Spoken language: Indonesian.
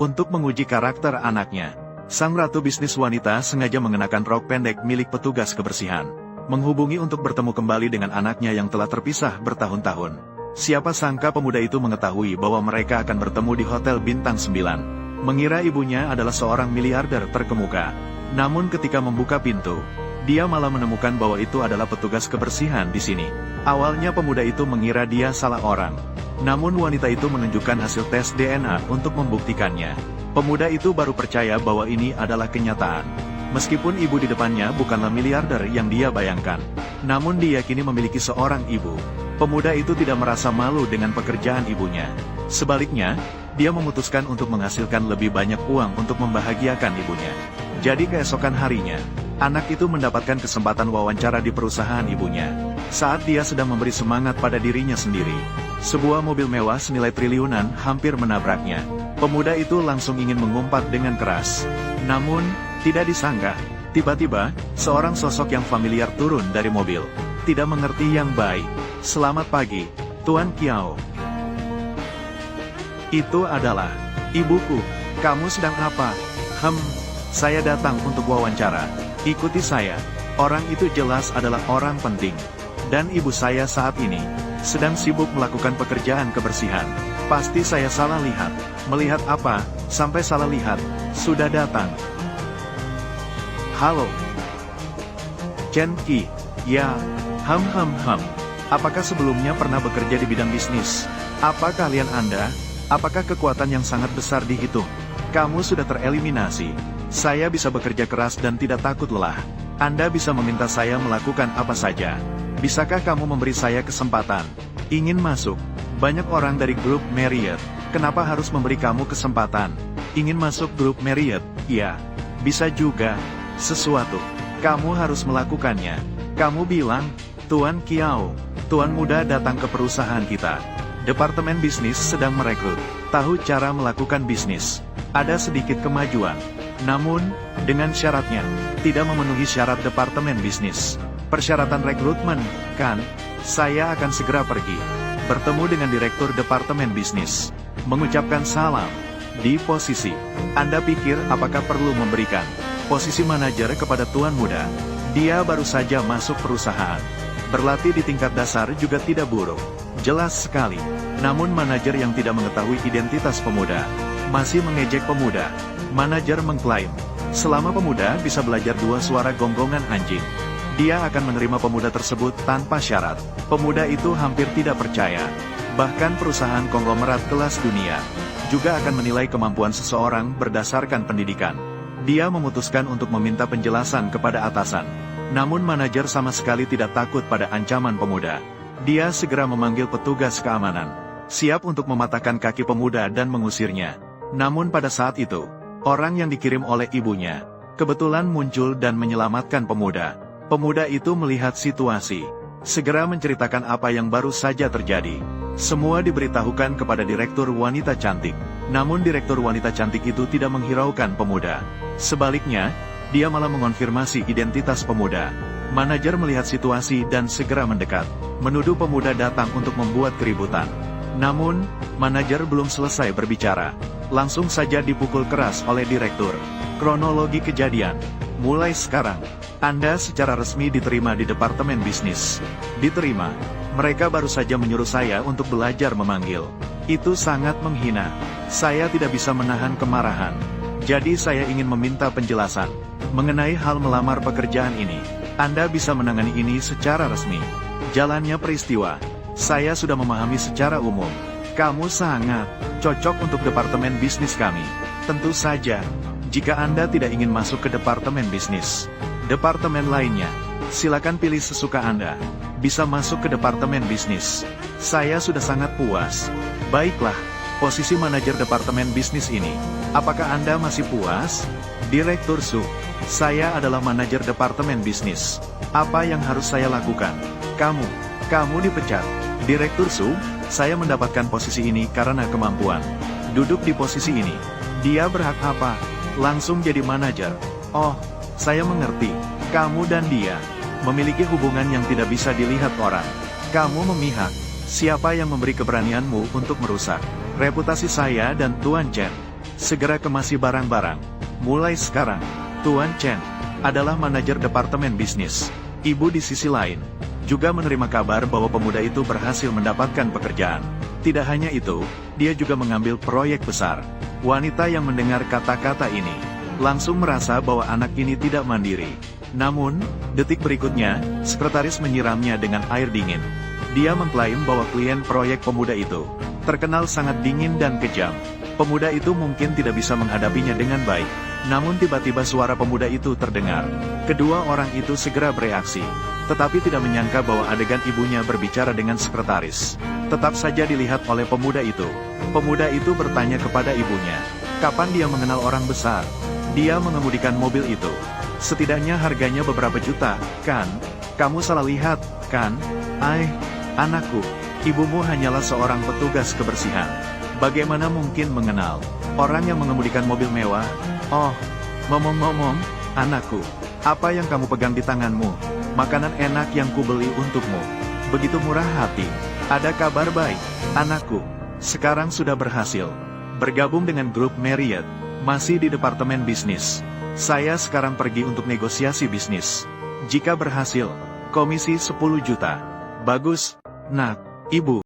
Untuk menguji karakter anaknya, sang ratu bisnis wanita sengaja mengenakan rok pendek milik petugas kebersihan, menghubungi untuk bertemu kembali dengan anaknya yang telah terpisah bertahun-tahun. Siapa sangka pemuda itu mengetahui bahwa mereka akan bertemu di Hotel Bintang 9, mengira ibunya adalah seorang miliarder terkemuka. Namun ketika membuka pintu, dia malah menemukan bahwa itu adalah petugas kebersihan di sini. Awalnya pemuda itu mengira dia salah orang. Namun wanita itu menunjukkan hasil tes DNA untuk membuktikannya. Pemuda itu baru percaya bahwa ini adalah kenyataan. Meskipun ibu di depannya bukanlah miliarder yang dia bayangkan, namun dia kini memiliki seorang ibu. Pemuda itu tidak merasa malu dengan pekerjaan ibunya. Sebaliknya, dia memutuskan untuk menghasilkan lebih banyak uang untuk membahagiakan ibunya. Jadi keesokan harinya, anak itu mendapatkan kesempatan wawancara di perusahaan ibunya. Saat dia sedang memberi semangat pada dirinya sendiri, sebuah mobil mewah senilai triliunan hampir menabraknya. Pemuda itu langsung ingin mengumpat dengan keras. Namun, tidak disangka, tiba-tiba, seorang sosok yang familiar turun dari mobil. Tidak mengerti yang baik. "Selamat pagi, Tuan Kiao." "Itu adalah ibuku. Kamu sedang apa?" Saya datang untuk wawancara. Ikuti saya." Orang itu jelas adalah orang penting. Dan ibu saya saat ini sedang sibuk melakukan pekerjaan kebersihan. Pasti saya salah lihat. Melihat apa? Sampai salah lihat. Sudah datang. "Halo. Chen Qi." "Ya. Apakah sebelumnya pernah bekerja di bidang bisnis? Apa keahlian Anda? Apakah kekuatan yang sangat besar dihitung? Kamu sudah tereliminasi. Saya bisa bekerja keras dan tidak takut lelah. Anda bisa meminta saya melakukan apa saja. Bisakah kamu memberi saya kesempatan? Ingin masuk? Banyak orang dari grup Marriott. Kenapa harus memberi kamu kesempatan? Ingin masuk grup Marriott? Ya. Bisa juga. Sesuatu. Kamu harus melakukannya. Kamu bilang, Tuan Kiao, Tuan muda datang ke perusahaan kita. Departemen bisnis sedang merekrut. Tahu cara melakukan bisnis. Ada sedikit kemajuan. Namun, dengan syaratnya, tidak memenuhi syarat departemen bisnis. Persyaratan rekrutmen, kan? Saya akan segera pergi. Bertemu dengan direktur departemen bisnis. Mengucapkan salam. Di posisi. Anda pikir apakah perlu memberikan posisi manajer kepada Tuan muda? Dia baru saja masuk perusahaan. Berlatih di tingkat dasar juga tidak buruk. Jelas sekali. Namun manajer yang tidak mengetahui identitas pemuda, masih mengejek pemuda. Manajer mengklaim, selama pemuda bisa belajar 2 suara gonggongan anjing, dia akan menerima pemuda tersebut tanpa syarat. Pemuda itu hampir tidak percaya. Bahkan perusahaan konglomerat kelas dunia juga akan menilai kemampuan seseorang berdasarkan pendidikan. Dia memutuskan untuk meminta penjelasan kepada atasan. Namun manajer sama sekali tidak takut pada ancaman pemuda. Dia segera memanggil petugas keamanan, siap untuk mematahkan kaki pemuda dan mengusirnya. Namun pada saat itu, orang yang dikirim oleh ibunya kebetulan muncul dan menyelamatkan pemuda. Pemuda itu melihat situasi, segera menceritakan apa yang baru saja terjadi. Semua diberitahukan kepada direktur wanita cantik. Namun direktur wanita cantik itu tidak menghiraukan pemuda. Sebaliknya, dia malah mengonfirmasi identitas pemuda. Manajer melihat situasi dan segera mendekat, menuduh pemuda datang untuk membuat keributan. Namun, manajer belum selesai berbicara. Langsung saja dipukul keras oleh direktur. Kronologi kejadian. Mulai sekarang, Anda secara resmi diterima di departemen bisnis. Diterima. Mereka baru saja menyuruh saya untuk belajar memanggil. Itu sangat menghina. Saya tidak bisa menahan kemarahan. Jadi saya ingin meminta penjelasan mengenai hal melamar pekerjaan ini. Anda bisa menangani ini secara resmi. Jalannya peristiwa. Saya sudah memahami secara umum. Kamu sangat cocok untuk departemen bisnis kami. Tentu saja, jika Anda tidak ingin masuk ke departemen bisnis, departemen lainnya, silakan pilih sesuka Anda. Bisa masuk ke departemen bisnis. Saya sudah sangat puas. Baiklah, posisi manajer departemen bisnis ini. Apakah Anda masih puas? Direktur Su, saya adalah manajer departemen bisnis. Apa yang harus saya lakukan? Kamu dipecat. Direktur Su, saya mendapatkan posisi ini karena kemampuan. Duduk di posisi ini. Dia berhak apa? Langsung jadi manajer. Oh, saya mengerti. Kamu dan dia memiliki hubungan yang tidak bisa dilihat orang. Kamu memihak. Siapa yang memberi keberanianmu untuk merusak reputasi saya dan Tuan Chen? segera kemasi barang-barang. Mulai sekarang, Tuan Chen adalah manajer departemen bisnis. Ibu di sisi lain, juga menerima kabar bahwa pemuda itu berhasil mendapatkan pekerjaan. Tidak hanya itu, dia juga mengambil proyek besar. Wanita yang mendengar kata-kata ini, langsung merasa bahwa anak ini tidak mandiri. Namun, detik berikutnya, sekretaris menyiramnya dengan air dingin. Dia mengklaim bahwa klien proyek pemuda itu terkenal sangat dingin dan kejam. Pemuda itu mungkin tidak bisa menghadapinya dengan baik. Namun tiba-tiba suara pemuda itu terdengar. Kedua orang itu segera bereaksi, tetapi tidak menyangka bahwa adegan ibunya berbicara dengan sekretaris. Tetap saja dilihat oleh pemuda itu. Pemuda itu bertanya kepada ibunya, kapan dia mengenal orang besar? Dia mengemudikan mobil itu. Setidaknya harganya beberapa juta, kan? Kamu salah lihat, kan? Anakku, ibumu hanyalah seorang petugas kebersihan. Bagaimana mungkin mengenal orang yang mengemudikan mobil mewah? Oh, ngomong-ngomong, anakku, apa yang kamu pegang di tanganmu? Makanan enak yang kubeli untukmu. Begitu murah hati. Ada kabar baik, anakku. Sekarang sudah berhasil bergabung dengan grup Marriott, masih di departemen bisnis. Saya sekarang pergi untuk negosiasi bisnis. Jika berhasil, komisi 10 juta. Bagus, nak, ibu.